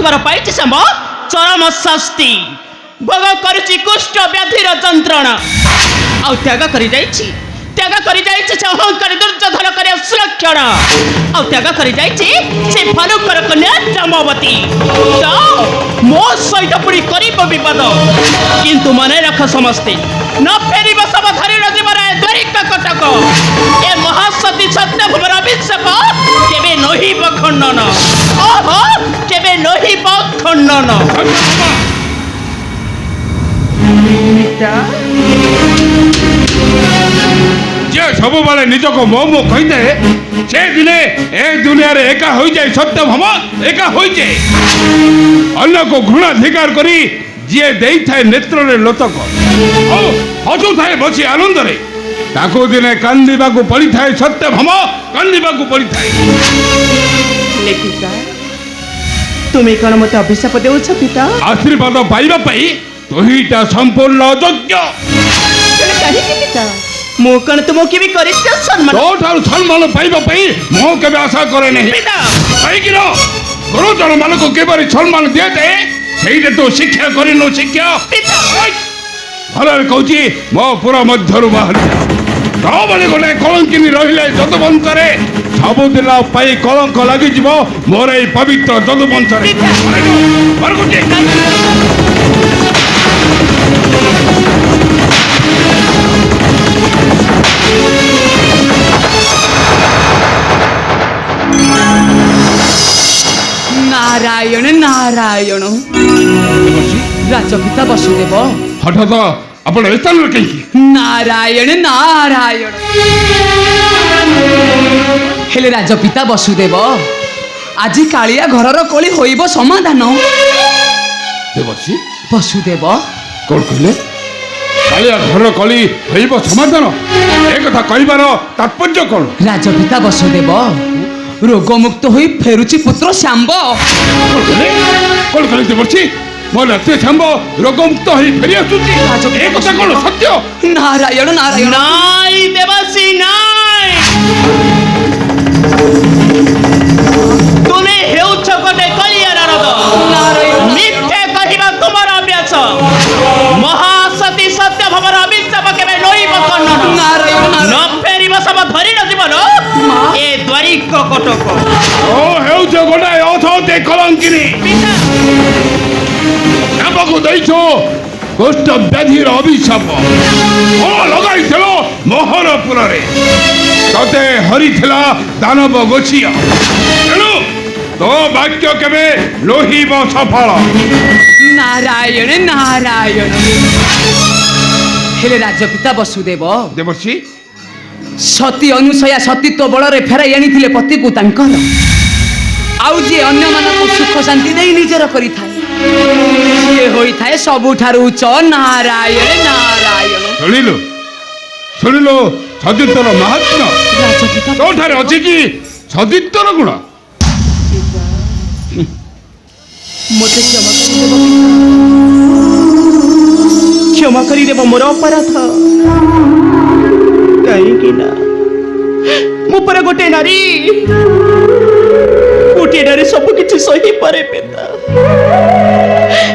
प्रतिभार पाइछि सांब चरम शास्ति भोग करुछि कुष्ठ व्याधिर जंत्रणा आ त्याग करि जाइछि से अहंकार दुर्योधन करे सुरक्षण आ त्याग करि जाइछि से भालुकर कन्या जामवती तो मो सहित पुरी करिब विपद किंतु मने रख समस्ते न फेरिब सब धरि जीवन द्वारिक कटक ए महासती सत्य भवर अभिषेक केबे नहिब खंडन ओहो केबे नहिब खंडन जे सब बेले निज को मो मो कही दे से दिने ए दुनिया रे एका हो जाए सत्य भम एका हो जाए अन्य को घृणाधिकार करी जे देई थाए नेत्र रे लोतक ओ हजू थाए बसी आनंद रे ताको दिने कांदीबा को पड़ी थाए सत्य भम कांदीबा को पड़ी थाए पिता तुमे कोन मते अभिशाप देउछ पिता आशीर्वाद पाइबा पई तोहीटा संपूर्ण अयोग्य कहि पिता मो कण तुमो के भी करिस सम्मान तो ठार सम्मान पाइबा पई मो केबे आशा करे नहीं पिता कहि किरो गुरुजन मान को केबे सम्मान दिए दे सेइते तो शिक्षा करिनो शिक्षा पिता भलरे कहूची मो पूरा मध्यरु बाहर तो बले गोटे कलंकिनी रहिले जदुवंश रे सबुदिन पाई कलंक लागि जिवो मोर ए पवित्र जदुवंश रे बाहर गोटे नारायण नारायण राजपिता वसुदेव हठात आपण स्थान रे कहि नारायण नारायण हेले राजपिता वसुदेव आज कालिया घरर कली होइब समाधान देवसी वसुदेव कोन कहले कालिया घर कली होइब समाधान ए कथा कहिबार तात्पर्य कोन राजपिता वसुदेव रोगमुक्त होई फेरुची पुत्र शांब कोन कहले देवसी मोर नाते शांब रोगमुक्त होई फेरि आसुची ए कथा कोन सत्य नारायण नारायण नाई देवसी नाई तुमे हेउछ गोटे कलिया नारद नारायण मिथ्या कहिबा तुमर अभ्यास महासती सत्य भवर अभिशाप केबे नहिब खंडन नारायण न फेरिब सब धरि न जीवन ए द्वारिक कटक ओ हेउछ गोटे अथते कलंकिनी शांबको दैछो कुष्ठ व्याधिर अभिशाप ओ लगाइथिलो मोहनपुर रे तते हरिथिला दानव गोछिया तेणु तो वाक्य केबे लोहिब सफल नारायण नारायण हेले राजपिता वसुदेव देवर्षि सती अनुसया सतीत्व बल रे फेराई आनी पति को तांकर आउ जे अन्य मानक सुख शांति दे निजर करि थाए ये होई थाए सबुठारु उच्च नारायण नारायण सुनिलो सदित्तर महात्म्य तो ठारे अछि कि सदित्तर गुण मोते क्षमा करि देबो मोर अपराध कहीं ना मु पर गोटे नारी सब किछि सही पारे पिता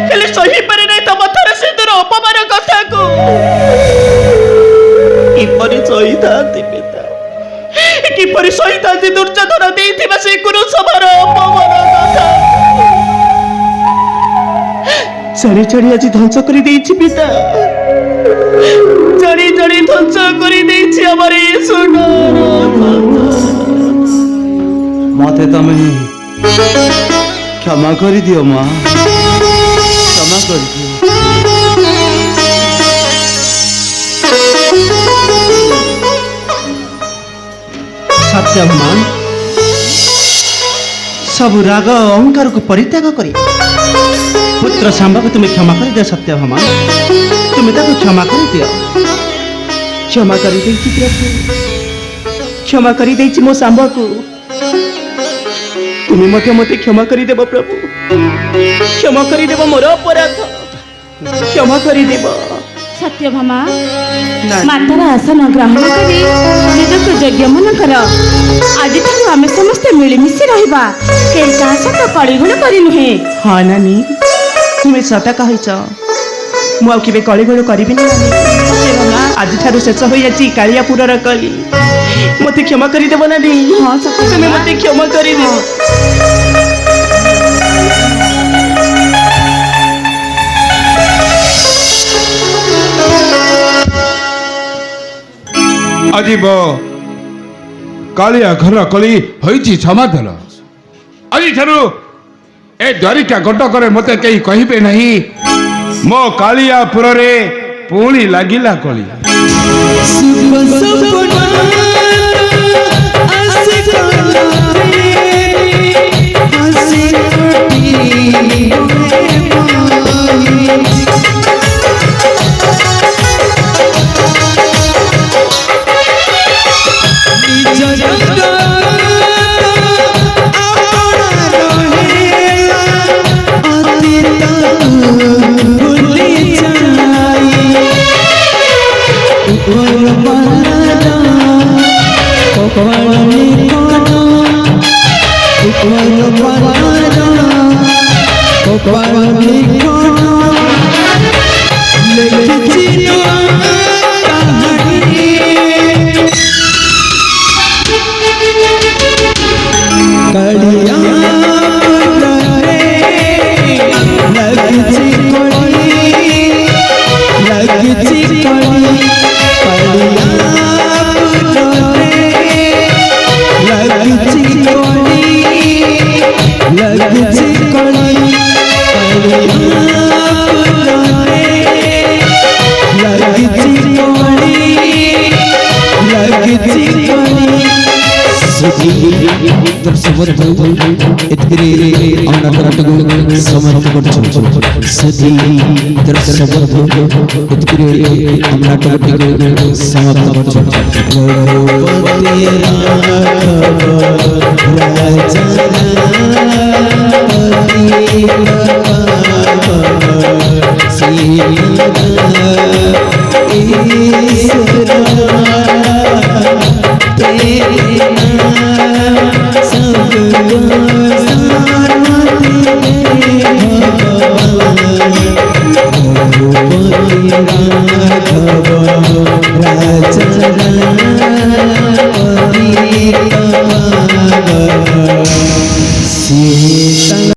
हेले सही पारे नै त मथर सिंदूर अपमान कथा को किपरि सही थाती पिता किपरि सही थाती दुर्योधन देइथिबा से गुरु सभार अपमान कथा चढ़ी चढ़ी आज ध्वंस कर देइछि पिता चढ़ी चढ़ी ध्वंस कर देइछि हमर सुनार मते तमे क्षमा कर दियो माँ क्षमा कर दियो सत्यभामा सब राग अहंकार को परित्याग करी पुत्र सांबा को तुम्हें क्षमा कर दिया सत्यभामा तुम्हें ताको क्षमा कर दियो क्षमा कर देइछि प्रभु क्षमा कर देइछि मो सांबा को तुम्हें मते क्षमा कर देव प्रभु क्षमा कर देव मोर अपराध क्षमा कर देव सत्यभामा मातार आसन ग्रहण करी निजक यज्ञ मन कर आज आम ସମସ୍ତେ ମିଳିମିଶି ରହିବା କେହି କାହା ସହିତ କଳିଗୁଣ କରି ନୁହେଁ। ହଁ ନାନୀ ତୁମେ ସତ କହିଛ ମୁଁ ଆଉ କେବେ କଳିଗୋଳ କରିବିନି ନାନୀ। ଆଜିଠାରୁ ଶେଷ ହୋଇଯାଇଛି କାଳିଆପୁରର କଳି। ମୋତେ କ୍ଷମା କରିଦେବ ନାନୀ। ହଁ ସତ ତୁମେ ମୋତେ କ୍ଷମା କରିଦେବ। ଆଜି କାଳିଆ ଘର କଳି ହୋଇଛି ସମାଧାନ। ଆଜିଠାରୁ ଏ ଦ୍ୱାରିକା କଟକରେ ମୋତେ କେହି କହିବେ ନାହିଁ ମୋ କାଳିଆପୁରରେ ପୁଣି ଲାଗିଲା କଳି। समाप्त